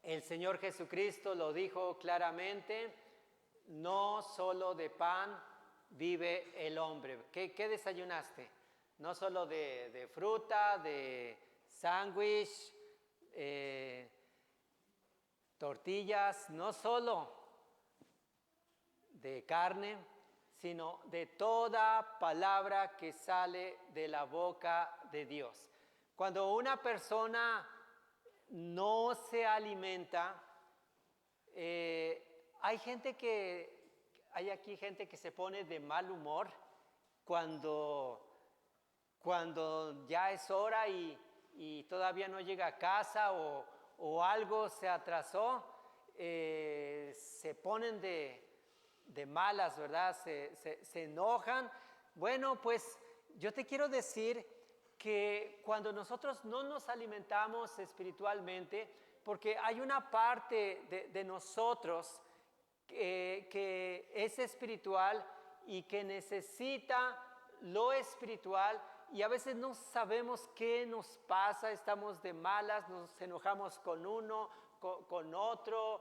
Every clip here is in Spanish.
El Señor Jesucristo lo dijo claramente, no solo de pan vive el hombre. ¿Qué desayunaste? No solo de fruta, de sándwich, tortillas, no solo de carne, sino de toda palabra que sale de la boca de Dios. Cuando una persona no se alimenta, hay aquí gente que se pone de mal humor cuando ya es hora y todavía no llega a casa o algo se atrasó, se ponen de malas, ¿verdad? Se enojan. Bueno, pues yo te quiero decir que cuando nosotros no nos alimentamos espiritualmente, porque hay una parte de nosotros que es espiritual y que necesita lo espiritual, y a veces no sabemos qué nos pasa, estamos de malas, nos enojamos con uno, con otro,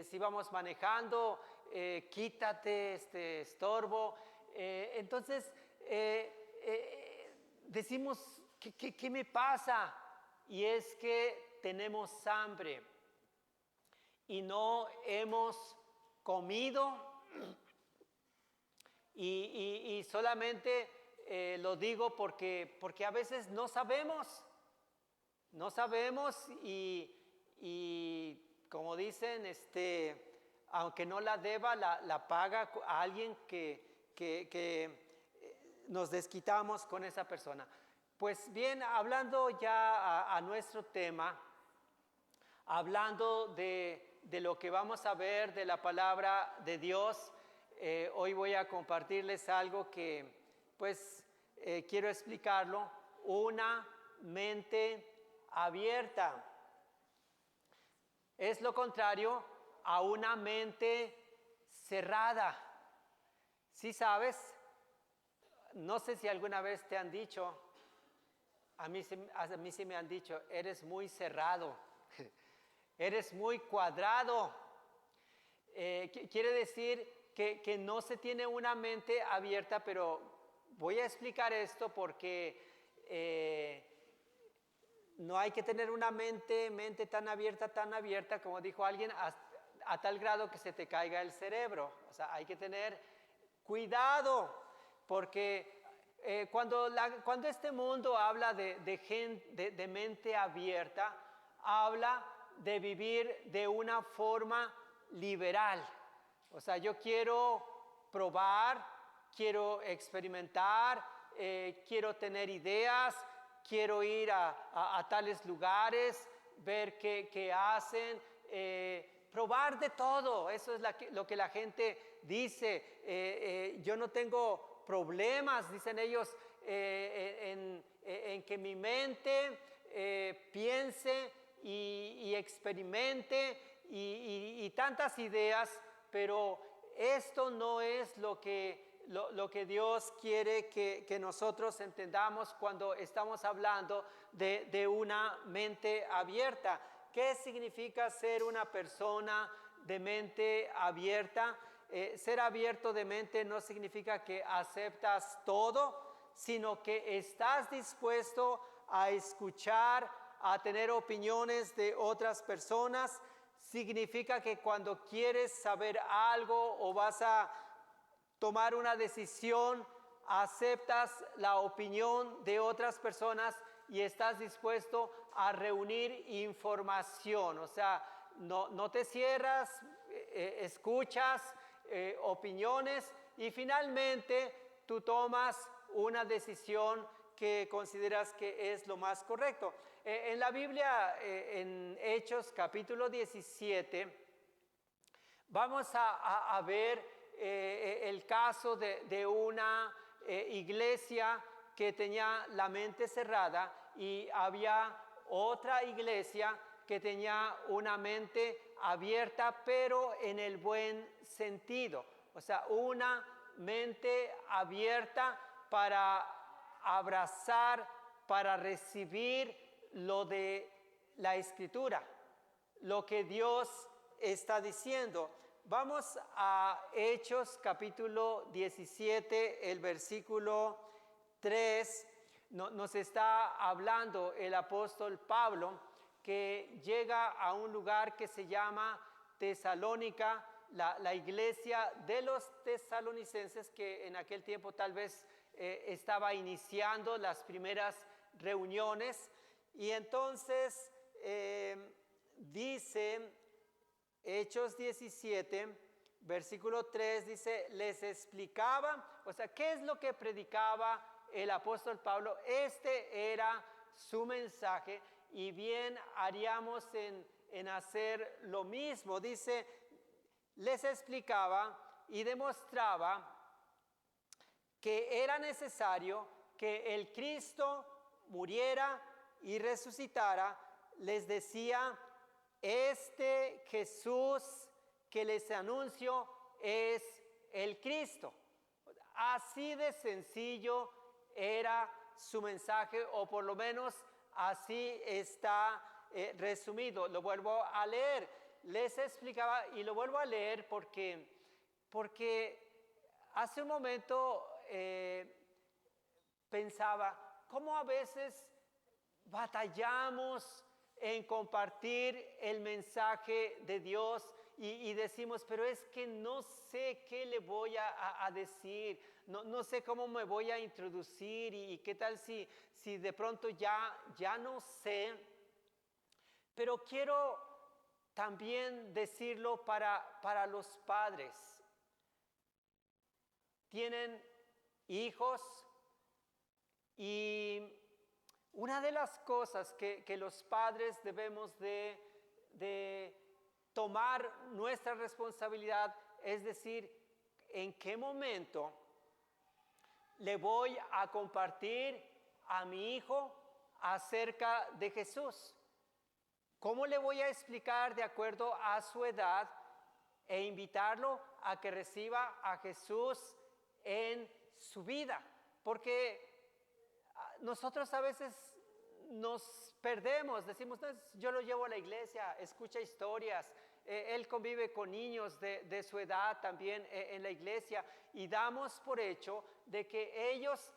si vamos manejando, quítate este estorbo. Entonces decimos, ¿qué me pasa? Y es que tenemos hambre y no hemos comido, y solamente lo digo porque a veces no sabemos y como dicen, aunque no la deba, la paga a alguien que nos desquitamos con esa persona. Pues bien, hablando ya a nuestro tema, hablando de lo que vamos a ver de la palabra de Dios, hoy voy a compartirles algo que pues quiero explicarlo: una mente abierta. Es lo contrario a una mente cerrada. ¿Sí sabes? No sé si alguna vez te han dicho, a mí sí me han dicho, eres muy cerrado, eres muy cuadrado. Quiere decir que no se tiene una mente abierta, pero voy a explicar esto porque no hay que tener una mente tan abierta, como dijo alguien, a tal grado que se te caiga el cerebro. O sea, hay que tener cuidado, porque cuando este mundo habla de mente abierta, habla de vivir de una forma liberal. O sea, yo quiero probar, quiero experimentar, quiero tener ideas, quiero ir a tales lugares, ver qué hacen, probar de todo. Eso es lo que la gente dice. Yo no tengo problemas, dicen ellos, en que mi mente piense y experimente y tantas ideas, pero esto no es lo que Dios quiere que nosotros entendamos cuando estamos hablando de una mente abierta. ¿Qué significa ser una persona de mente abierta? Ser abierto de mente no significa que aceptas todo, sino que estás dispuesto a escuchar, a tener opiniones de otras personas. Significa que cuando quieres saber algo o vas a tomar una decisión, aceptas la opinión de otras personas y estás dispuesto a reunir información. O sea, no te cierras, escuchas opiniones y finalmente tú tomas una decisión que consideras que es lo más correcto. En la Biblia, en Hechos capítulo 17, vamos a ver el caso de una iglesia que tenía la mente cerrada y había otra iglesia que tenía una mente abierta, pero en el buen sentido. O sea, una mente abierta para abrazar, para recibir lo de la Escritura, lo que Dios está diciendo. Vamos a Hechos capítulo 17, el versículo 3. Nos está hablando el apóstol Pablo, que llega a un lugar que se llama Tesalónica, la iglesia de los tesalonicenses, que en aquel tiempo tal vez estaba iniciando las primeras reuniones. Y entonces dice Hechos 17, versículo 3, dice, les explicaba, o sea, ¿qué es lo que predicaba el apóstol Pablo? Este era su mensaje, y bien haríamos en hacer lo mismo. Dice, les explicaba y demostraba que era necesario que el Cristo muriera y resucitara. Les decía, este Jesús que les anuncio es el Cristo. Así de sencillo era su mensaje, o por lo menos así está resumido. Lo vuelvo a leer. Les explicaba, y lo vuelvo a leer porque hace un momento pensaba, ¿cómo a veces batallamos en compartir el mensaje de Dios y decimos, pero es que no sé qué le voy a decir, no sé cómo me voy a introducir, y qué tal si de pronto ya no sé? Pero quiero también decirlo para los padres. Tienen hijos, y una de las cosas que los padres debemos de tomar nuestra responsabilidad es decir, ¿en qué momento le voy a compartir a mi hijo acerca de Jesús? ¿Cómo le voy a explicar de acuerdo a su edad e invitarlo a que reciba a Jesús en su vida? Porque nosotros a veces nos perdemos, decimos, no, yo lo llevo a la iglesia, escucha historias, él convive con niños de su edad también en la iglesia, y damos por hecho de que ellos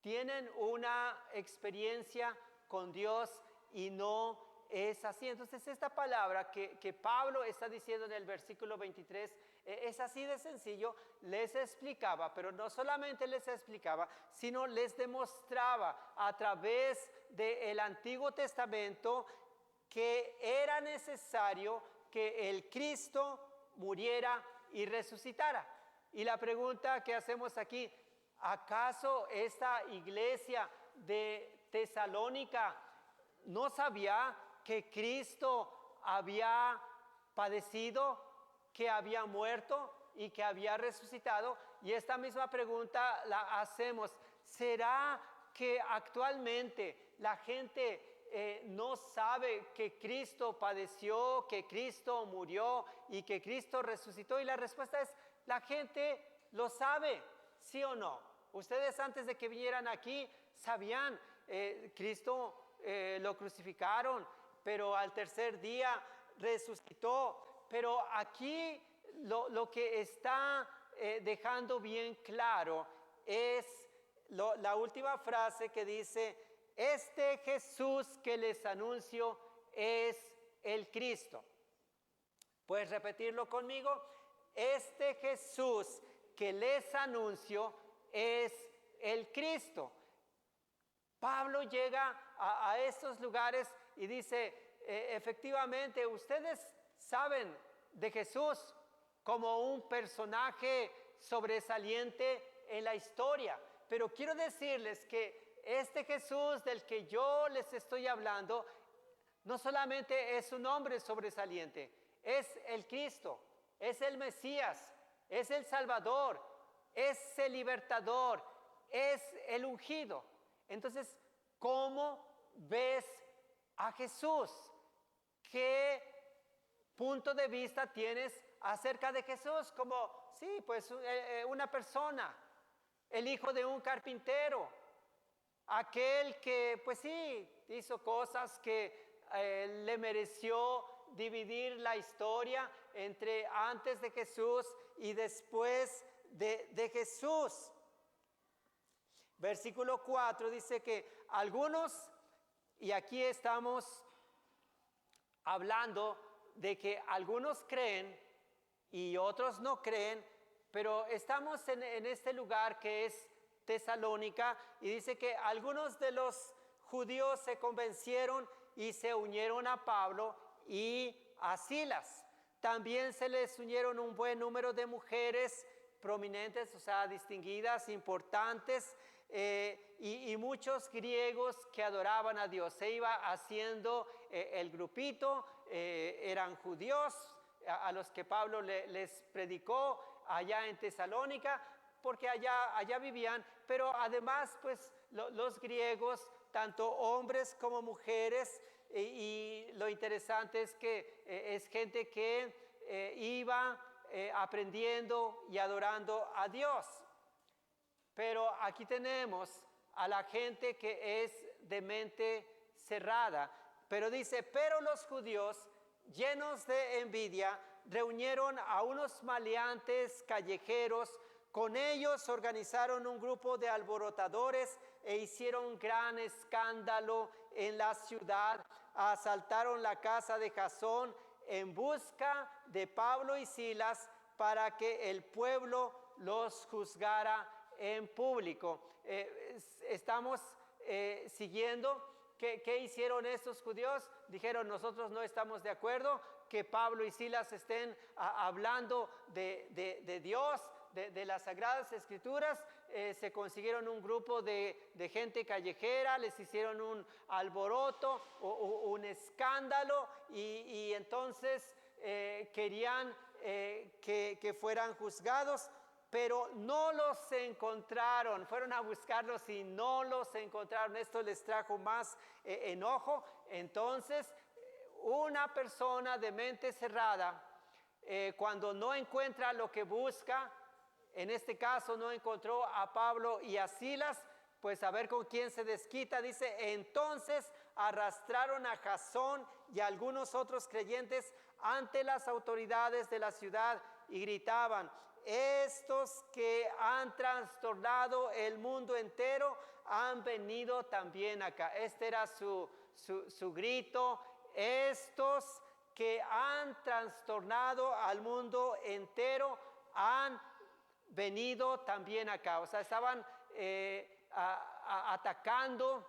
tienen una experiencia con Dios, y no es así. Entonces esta palabra que Pablo está diciendo en el versículo 23 es así de sencillo. Les explicaba, pero no solamente les explicaba, sino les demostraba a través del Antiguo Testamento que era necesario que el Cristo muriera y resucitara. Y la pregunta que hacemos aquí, ¿acaso esta iglesia de Tesalónica no sabía que Cristo había padecido, que había muerto y que había resucitado? Y esta misma pregunta la hacemos. ¿Será que actualmente la gente no sabe que Cristo padeció, que Cristo murió y que Cristo resucitó? Y la respuesta es, la gente lo sabe, ¿sí o no? Ustedes antes de que vinieran aquí sabían, Cristo lo crucificaron, pero al tercer día resucitó. Pero aquí lo que está dejando bien claro es la última frase que dice, este Jesús que les anuncio es el Cristo. ¿Puedes repetirlo conmigo? Este Jesús que les anuncio es el Cristo. Pablo llega a estos lugares y dice, efectivamente, ustedes saben de Jesús como un personaje sobresaliente en la historia, pero quiero decirles que este Jesús del que yo les estoy hablando no solamente es un hombre sobresaliente, es el Cristo, es el Mesías, es el Salvador, es el libertador, es el ungido. Entonces, ¿cómo ves a Jesús? ¿Qué punto de vista tienes acerca de Jesús? Como, sí, pues una persona, el hijo de un carpintero, aquel que, pues sí, hizo cosas que le mereció dividir la historia entre antes de Jesús y después de Jesús. Versículo 4 dice que algunos, y aquí estamos hablando de que algunos creen y otros no creen, pero estamos en este lugar que es Tesalónica, y dice que algunos de los judíos se convencieron y se unieron a Pablo y a Silas. También se les unieron un buen número de mujeres prominentes, o sea, distinguidas, importantes, y muchos griegos que adoraban a Dios. Se iba haciendo el grupito, eran judíos a los que Pablo les predicó allá en Tesalónica, porque allá vivían, pero además pues los griegos, tanto hombres como mujeres, y lo interesante es que es gente que iba aprendiendo y adorando a Dios. Pero aquí tenemos a la gente que es de mente cerrada. Pero dice, pero los judíos, llenos de envidia, reunieron a unos maleantes callejeros. Con ellos organizaron un grupo de alborotadores e hicieron gran escándalo en la ciudad. Asaltaron la casa de Jasón en busca de Pablo y Silas para que el pueblo los juzgara en público. Estamos siguiendo. ¿Qué hicieron estos judíos? Dijeron, nosotros no estamos de acuerdo que Pablo y Silas estén hablando de Dios, de las Sagradas Escrituras. Se consiguieron un grupo de gente callejera, les hicieron un alboroto, un escándalo, y entonces querían que fueran juzgados. Pero no los encontraron, fueron a buscarlos y no los encontraron. Esto les trajo más enojo. Entonces, una persona de mente cerrada, cuando no encuentra lo que busca, en este caso no encontró a Pablo y a Silas, pues a ver con quién se desquita. Dice, entonces arrastraron a Jasón y a algunos otros creyentes ante las autoridades de la ciudad y gritaban, estos que han trastornado el mundo entero han venido también acá. Este era su grito. Estos que han trastornado al mundo entero han venido también acá. O sea, estaban atacando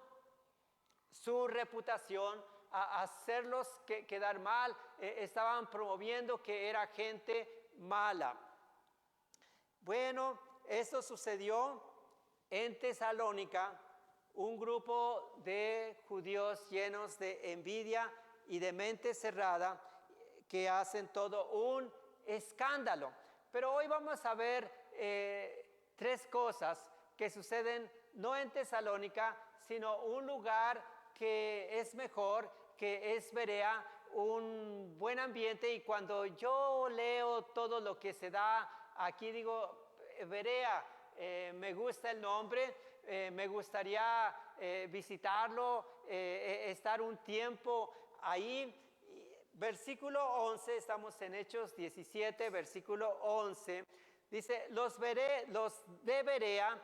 su reputación, a hacerlos quedar mal. Estaban promoviendo que era gente mala. Bueno, esto sucedió en Tesalónica, un grupo de judíos llenos de envidia y de mente cerrada que hacen todo un escándalo. Pero hoy vamos a ver tres cosas que suceden no en Tesalónica, sino un lugar que es mejor, que es Berea, un buen ambiente. Y cuando yo leo todo lo que se da aquí, digo, Berea, me gusta el nombre, me gustaría visitarlo, estar un tiempo ahí. Versículo 11, estamos en Hechos 17, versículo 11, dice, los de Berea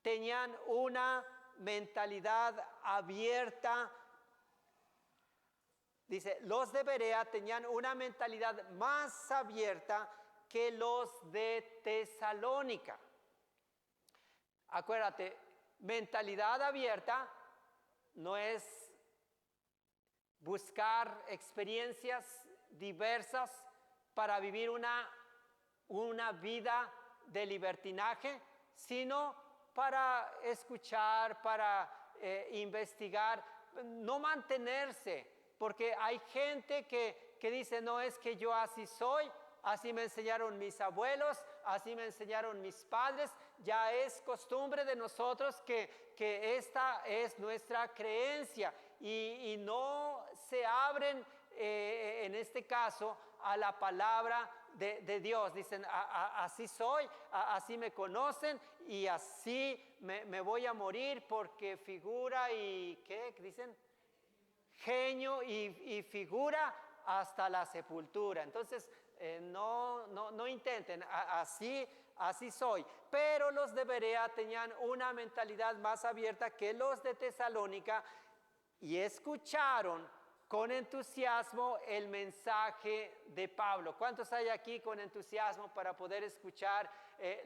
tenían una mentalidad abierta. Dice, los de Berea tenían una mentalidad más abierta que los de Tesalónica. Acuérdate, mentalidad abierta no es buscar experiencias diversas para vivir una vida de libertinaje, sino para escuchar, para investigar, no mantenerse, porque hay gente que dice, no, es que yo así soy, así me enseñaron mis abuelos, así me enseñaron mis padres, ya es costumbre de nosotros que esta es nuestra creencia, y no se abren en este caso a la palabra de Dios. Dicen, así soy, así me conocen y así me voy a morir, porque figura y, ¿qué dicen? Genio y figura hasta la sepultura. Entonces, no intenten, así soy. Pero los de Berea tenían una mentalidad más abierta que los de Tesalónica y escucharon con entusiasmo el mensaje de Pablo. ¿Cuántos hay aquí con entusiasmo para poder escuchar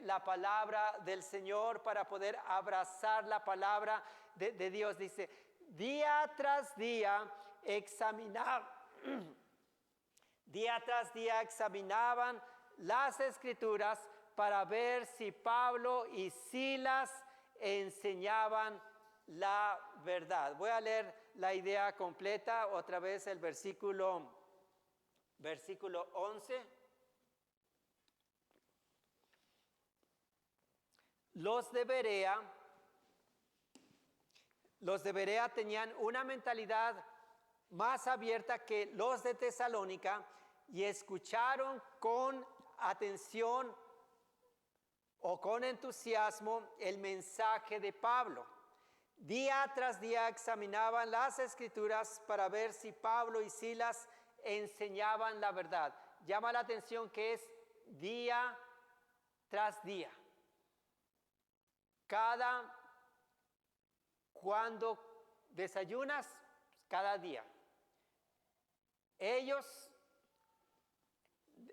la palabra del Señor, para poder abrazar la palabra de Dios? Dice, día tras día examinaban las Escrituras para ver si Pablo y Silas enseñaban la verdad. Voy a leer la idea completa, otra vez el versículo 11. Los de Berea tenían una mentalidad más abierta que los de Tesalónica y escucharon con atención o con entusiasmo el mensaje de Pablo. Día tras día examinaban las Escrituras para ver si Pablo y Silas enseñaban la verdad. Llama la atención que es día tras día. Cuando desayunas, cada día. Ellos,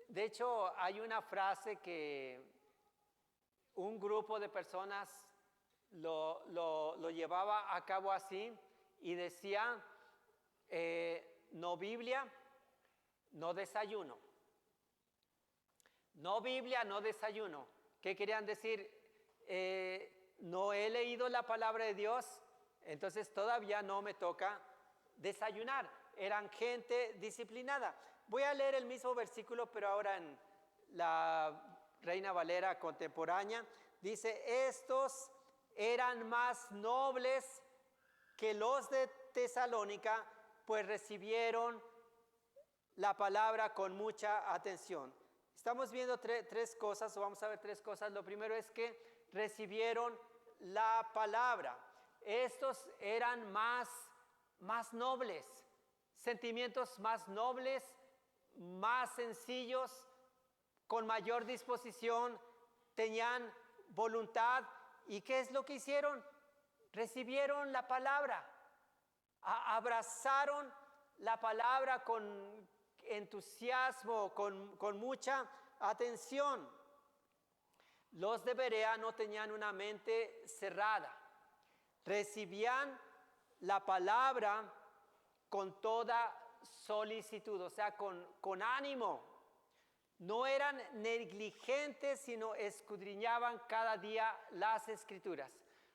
de hecho, hay una frase que un grupo de personas lo llevaba a cabo así y decía, no Biblia, no desayuno. No Biblia, no desayuno. ¿Qué querían decir? No he leído la palabra de Dios, entonces todavía no me toca desayunar. Eran gente disciplinada. Voy a leer el mismo versículo, pero ahora en la Reina Valera contemporánea. Dice, estos eran más nobles que los de Tesalónica, pues recibieron la palabra con mucha atención. Estamos viendo tres cosas, o vamos a ver tres cosas. Lo primero es que recibieron la palabra. Estos eran más nobles, sentimientos más nobles, más sencillos, con mayor disposición, tenían voluntad. ¿Y qué es lo que hicieron? Recibieron la palabra, abrazaron la palabra con entusiasmo, con mucha atención. Los de Berea no tenían una mente cerrada, recibían la palabra con toda solicitud, o sea, con ánimo. No eran negligentes, sino escudriñaban cada día las Escrituras.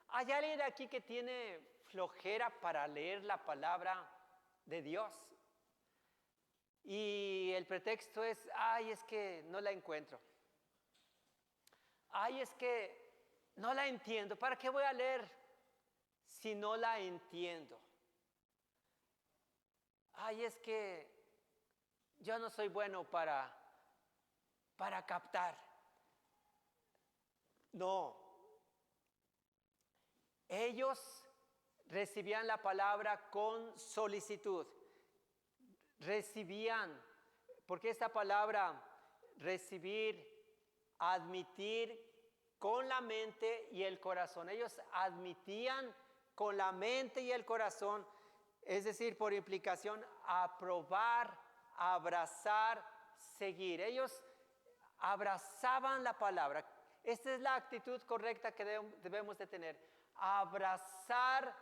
¿Hay alguien aquí que tiene flojera para leer la palabra de Dios? Y el pretexto es, es que no la encuentro. Es que no la entiendo. ¿Para qué voy a leer si no la entiendo? Es que yo no soy bueno para captar. No. Ellos recibían la palabra con solicitud. Recibían, porque esta palabra recibir, admitir con la mente y el corazón. Ellos admitían con la mente y el corazón, es decir, por implicación, aprobar, abrazar, seguir. Ellos abrazaban la palabra. Esta es la actitud correcta que debemos de tener. Abrazar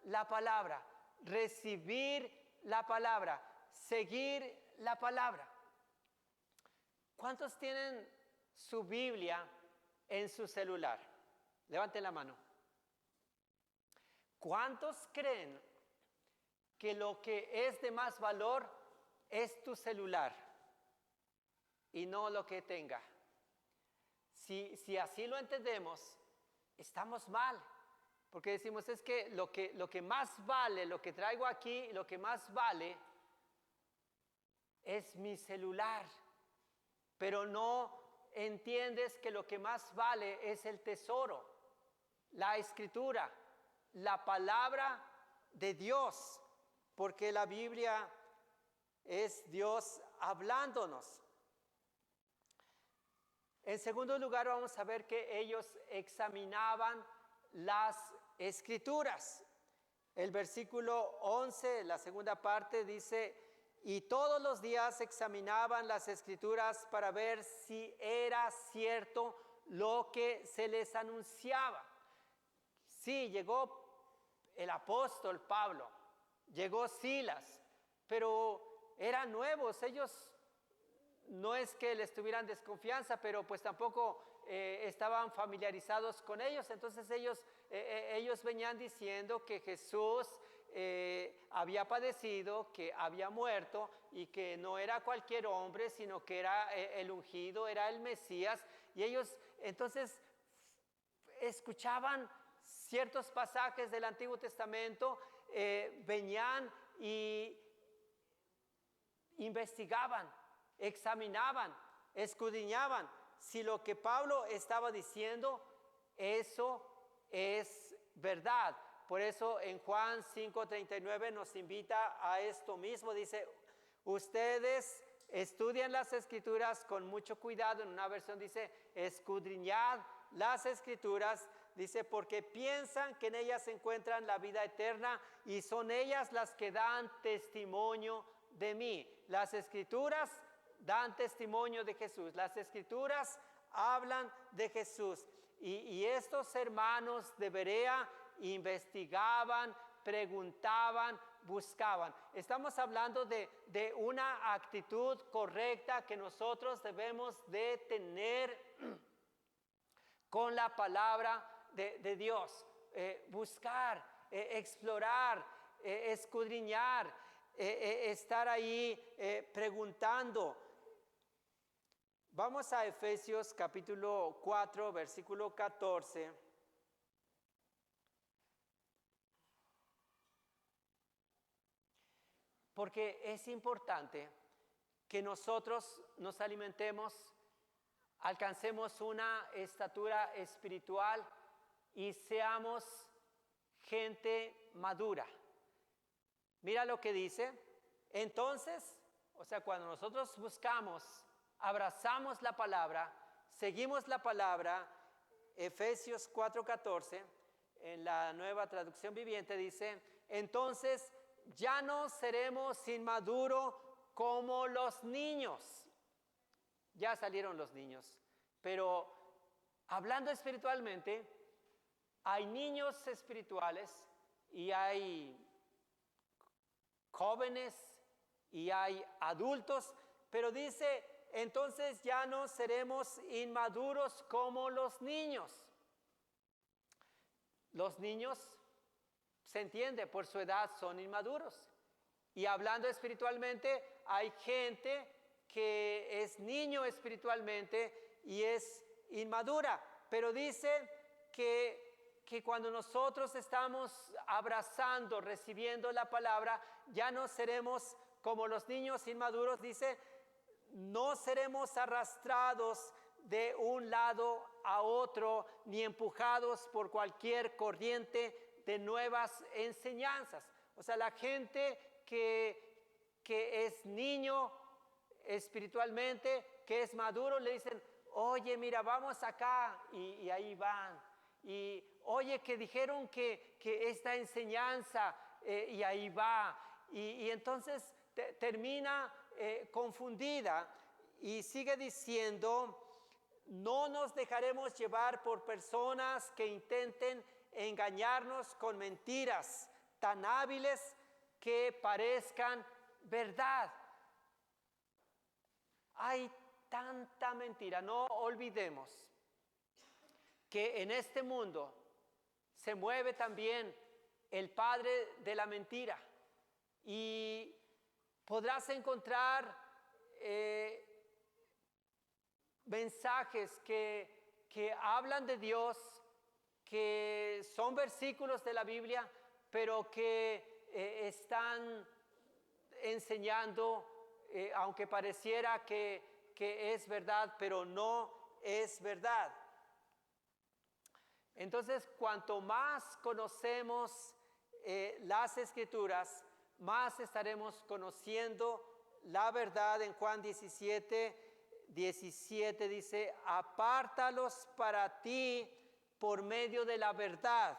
la palabra, recibir la palabra, seguir la palabra. ¿Cuántos tienen su Biblia en su celular? Levanten la mano. ¿Cuántos creen que lo que es de más valor es tu celular y no lo que tenga? Si así lo entendemos, estamos mal. Porque decimos, es que lo que más vale, lo que traigo aquí, lo que más vale es mi celular. Pero no entiendes que lo que más vale es el tesoro, la Escritura, la palabra de Dios. Porque la Biblia es Dios hablándonos. En segundo lugar, vamos a ver que ellos examinaban las escrituras. El versículo 11, la segunda parte, dice: y todos los días examinaban las escrituras para ver si era cierto lo que se les anunciaba. Sí, llegó el apóstol Pablo, llegó Silas, pero eran nuevos. Ellos no es que les tuvieran desconfianza, pero pues tampoco estaban familiarizados con ellos. Entonces ellos venían diciendo que Jesús había padecido, que había muerto y que no era cualquier hombre, sino que era el ungido, era el Mesías. Y ellos entonces escuchaban ciertos pasajes del Antiguo Testamento, venían y investigaban, examinaban, escudriñaban si lo que Pablo estaba diciendo, eso es verdad. Por eso en Juan 5:39 nos invita a esto mismo. Dice: ustedes estudian las escrituras con mucho cuidado. En una versión dice: escudriñad las escrituras. Dice: porque piensan que en ellas se encuentran la vida eterna y son ellas las que dan testimonio de mí. Las escrituras dan testimonio de Jesús. Las escrituras hablan de Jesús. Y estos hermanos de Berea investigaban, preguntaban, buscaban. Estamos hablando de una actitud correcta que nosotros debemos de tener con la palabra de Dios. Buscar, explorar, escudriñar, estar ahí preguntando. Vamos a Efesios capítulo 4, versículo 14. Porque es importante que nosotros nos alimentemos, alcancemos una estatura espiritual y seamos gente madura. Mira lo que dice. Entonces, o sea, cuando nosotros buscamos, abrazamos la palabra, seguimos la palabra, Efesios 4:14, en la Nueva Traducción Viviente dice: entonces ya no seremos inmaduros como los niños. Ya salieron los niños, pero hablando espiritualmente, hay niños espirituales y hay jóvenes y hay adultos, pero dice: entonces ya no seremos inmaduros como los niños. Los niños, se entiende, por su edad son inmaduros. Y hablando espiritualmente, hay gente que es niño espiritualmente y es inmadura. Pero dice que cuando nosotros estamos abrazando, recibiendo la palabra, ya no seremos como los niños inmaduros. Dice: no seremos arrastrados de un lado a otro, ni empujados por cualquier corriente de nuevas enseñanzas. O sea, la gente que es niño espiritualmente, que es maduro, le dicen: oye, mira, vamos acá, y ahí van. Y oye, que dijeron que esta enseñanza, y ahí va. Y entonces termina confundida y sigue diciendo: no nos dejaremos llevar por personas que intenten engañarnos con mentiras tan hábiles que parezcan verdad. Hay tanta mentira. No olvidemos que en este mundo se mueve también el padre de la mentira, y podrás encontrar mensajes que hablan de Dios, que son versículos de la Biblia, pero que están enseñando, aunque pareciera que es verdad, pero no es verdad. Entonces, cuanto más conocemos las Escrituras, más estaremos conociendo la verdad. En Juan 17 dice, apártalos para ti por medio de la verdad.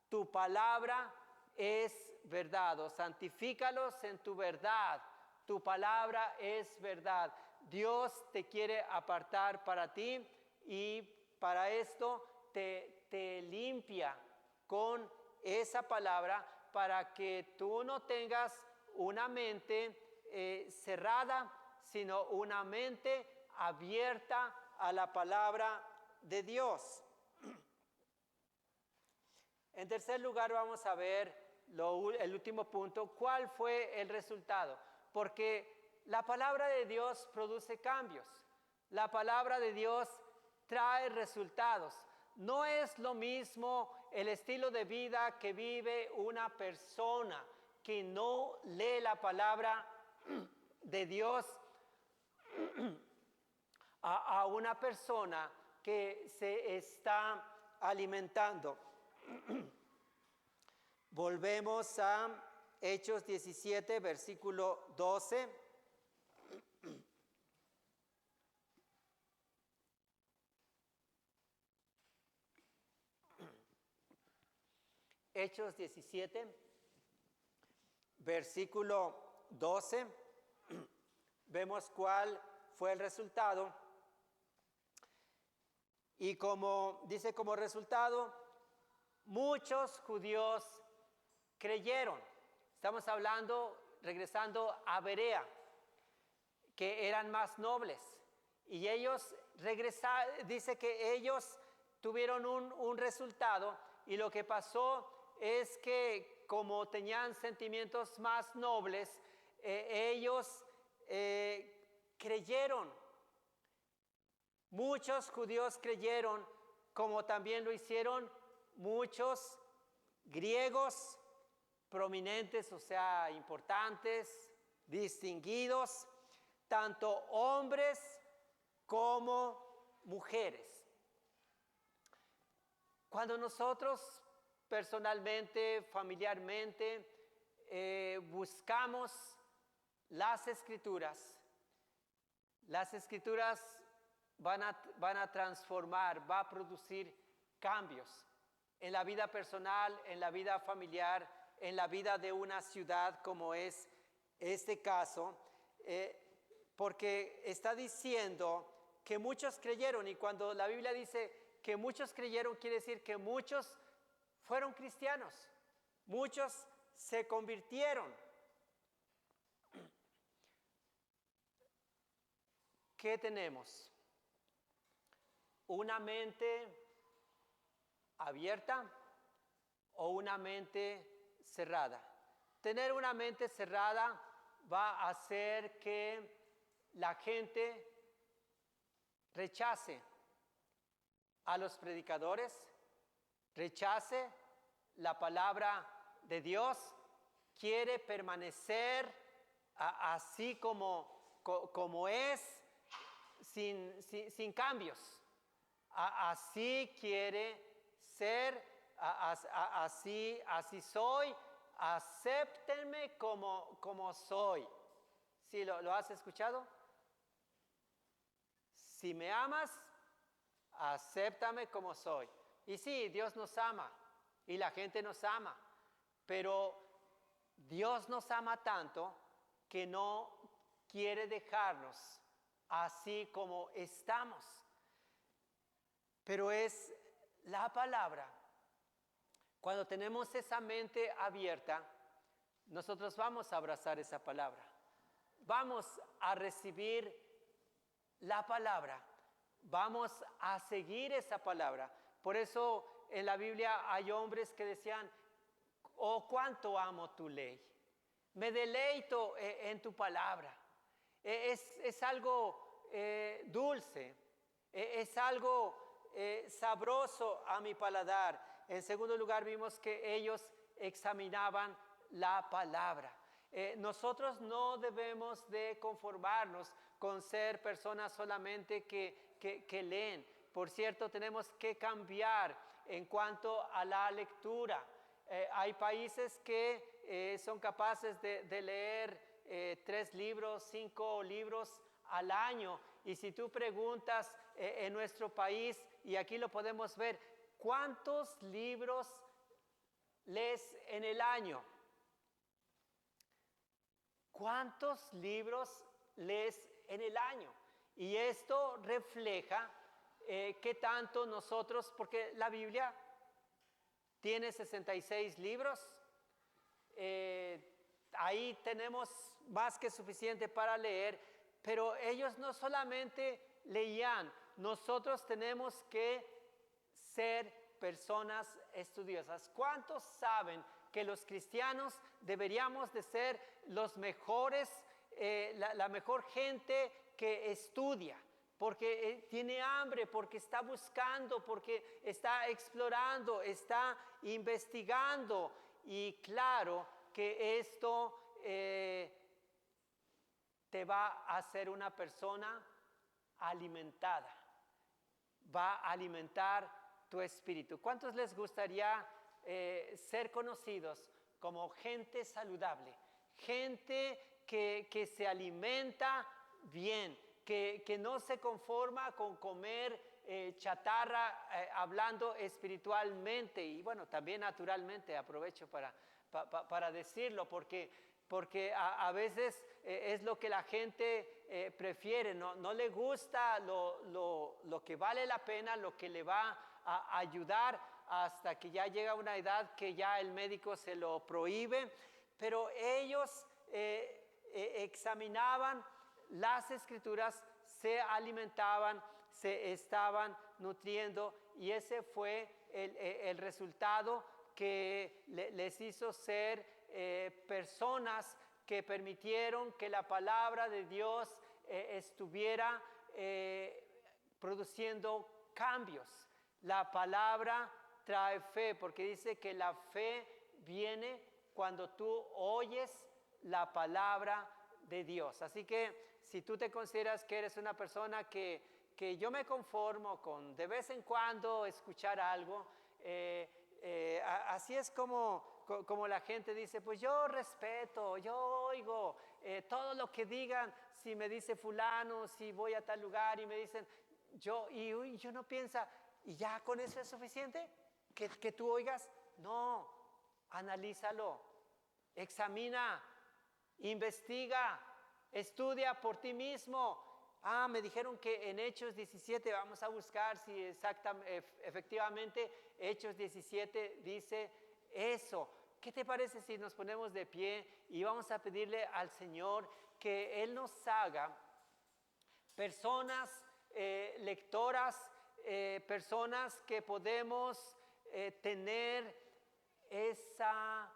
Tu palabra es verdad, o santifícalos en tu verdad. Tu palabra es verdad. Dios te quiere apartar para ti y para esto te limpia con esa palabra para que tú no tengas una mente cerrada, sino una mente abierta a la palabra de Dios. En tercer lugar vamos a ver el último punto, ¿cuál fue el resultado? Porque la palabra de Dios produce cambios. La palabra de Dios trae resultados. No es lo mismo el estilo de vida que vive una persona que no lee la palabra de Dios a una persona que se está alimentando. Volvemos a Hechos 17, versículo 12. Hechos 17, versículo 12. Vemos cuál fue el resultado. Y como dice como resultado, muchos judíos creyeron. Estamos hablando, regresando a Berea, que eran más nobles. Y ellos regresaron, dice que ellos tuvieron un resultado. Y lo que pasó es que como tenían sentimientos más nobles, ellos creyeron. Muchos judíos creyeron, como también lo hicieron muchos griegos prominentes, o sea, importantes, distinguidos, tanto hombres como mujeres. Cuando nosotros personalmente, familiarmente, buscamos las escrituras van a transformar, va a producir cambios en la vida personal, en la vida familiar, en la vida de una ciudad como es este caso, porque está diciendo que muchos creyeron, y cuando la Biblia dice que muchos creyeron, quiere decir que muchos fueron cristianos, muchos se convirtieron. ¿Qué tenemos? ¿Una mente abierta o una mente cerrada? Tener una mente cerrada va a hacer que la gente rechace a los predicadores, rechace la palabra de Dios, quiere permanecer así como es, sin cambios. Así quiere ser, así soy, acéptenme como soy. ¿Sí lo has escuchado? Si me amas, acéptame como soy. Y sí, Dios nos ama y la gente nos ama, pero Dios nos ama tanto que no quiere dejarnos así como estamos. Pero es la palabra. Cuando tenemos esa mente abierta, nosotros vamos a abrazar esa palabra. Vamos a recibir la palabra. Vamos a seguir esa palabra. Por eso en la Biblia hay hombres que decían, oh, cuánto amo tu ley. Me deleito en tu palabra. Es algo dulce. Es algo sabroso a mi paladar. En segundo lugar, vimos que ellos examinaban la palabra. Nosotros no debemos de conformarnos con ser personas solamente que leen. Por cierto, tenemos que cambiar en cuanto a la lectura. Hay países que son capaces de leer 3 libros, 5 libros al año. Y si tú preguntas en nuestro país, y aquí lo podemos ver, ¿cuántos libros lees en el año? ¿Cuántos libros lees en el año? Y esto refleja qué tanto nosotros, porque la Biblia tiene 66 libros, ahí tenemos más que suficiente para leer, pero ellos no solamente leían, nosotros tenemos que ser personas estudiosas. ¿Cuántos saben que los cristianos deberíamos de ser los mejores, la mejor gente que estudia? Porque tiene hambre, porque está buscando, porque está explorando, está investigando. Y claro que esto te va a hacer una persona alimentada, va a alimentar tu espíritu. ¿Cuántos les gustaría ser conocidos como gente saludable? Gente que se alimenta bien, que no se conforma con comer chatarra, hablando espiritualmente y bueno, también naturalmente, aprovecho para decirlo, porque a veces es lo que la gente prefiere, no le gusta lo que vale la pena, lo que le va a ayudar, hasta que ya llega una edad que ya el médico se lo prohíbe, pero ellos examinaban las escrituras, se alimentaban, se estaban nutriendo, y ese fue el resultado que les hizo ser personas que permitieron que la palabra de Dios estuviera produciendo cambios. La palabra trae fe, porque dice que la fe viene cuando tú oyes la palabra de Dios. Así que si tú te consideras que eres una persona que yo me conformo con de vez en cuando escuchar algo, así es como la gente dice, pues yo respeto, yo oigo todo lo que digan, si me dice fulano, si voy a tal lugar y me dicen, yo no pienso, ¿y ya con eso es suficiente? ¿Que tú oigas? No, analízalo, examina, investiga, estudia por ti mismo. Me dijeron que en Hechos 17, vamos a buscar si efectivamente Hechos 17 dice eso. ¿Qué te parece si nos ponemos de pie y vamos a pedirle al Señor que Él nos haga personas lectoras, personas que podemos tener esa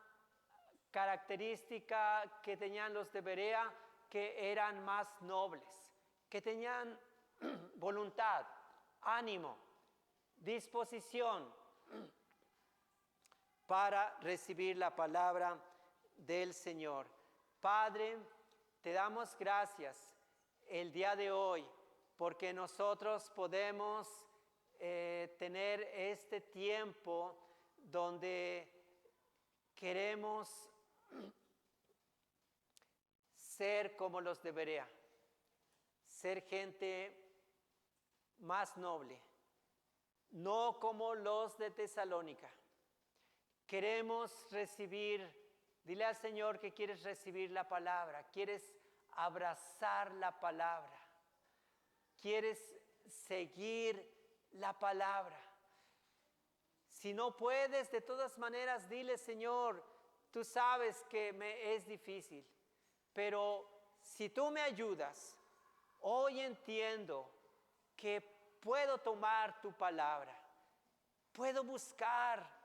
característica que tenían los de Berea, que eran más nobles, que tenían voluntad, ánimo, disposición para recibir la palabra del Señor. Padre, te damos gracias el día de hoy porque nosotros podemos tener este tiempo donde queremos ser como los de Berea, ser gente más noble, no como los de Tesalónica. Queremos recibir, dile al Señor que quieres recibir la palabra, quieres abrazar la palabra, quieres seguir la palabra. Si no puedes, de todas maneras, dile, Señor, tú sabes que me es difícil, pero si tú me ayudas, hoy entiendo que puedo tomar tu palabra, puedo buscar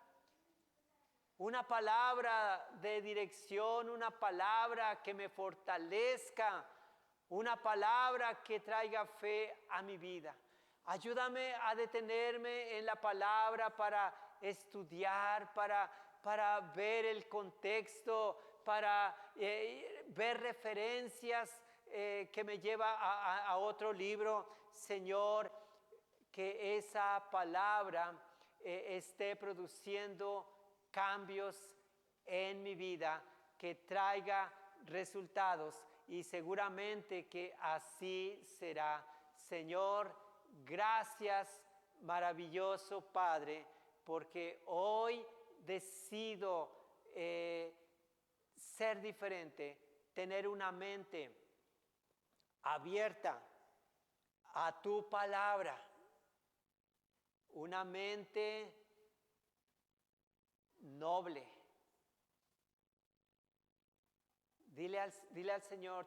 una palabra de dirección, una palabra que me fortalezca, una palabra que traiga fe a mi vida. Ayúdame a detenerme en la palabra para estudiar, para ver el contexto, para ver referencias que me lleva a otro libro. Señor, que esa palabra esté produciendo cambios en mi vida, que traiga resultados y seguramente que así será. Señor, gracias, maravilloso Padre, porque hoy decido ser diferente, tener una mente abierta a tu palabra, una mente noble. Dile al Señor,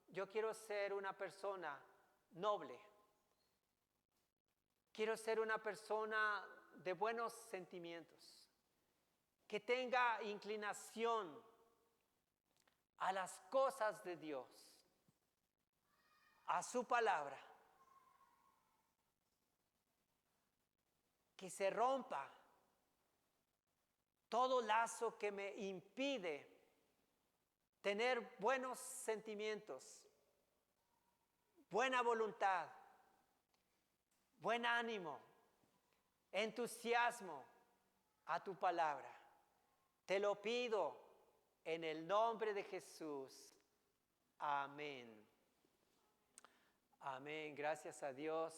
yo quiero ser una persona noble. Quiero ser una persona de buenos sentimientos, que tenga inclinación a las cosas de Dios, a su palabra. Que se rompa todo lazo que me impide tener buenos sentimientos, buena voluntad, buen ánimo, entusiasmo a tu palabra. Te lo pido en el nombre de Jesús. Amén. Amén. Gracias a Dios.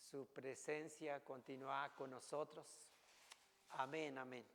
Su presencia continúa con nosotros. Amén, amén.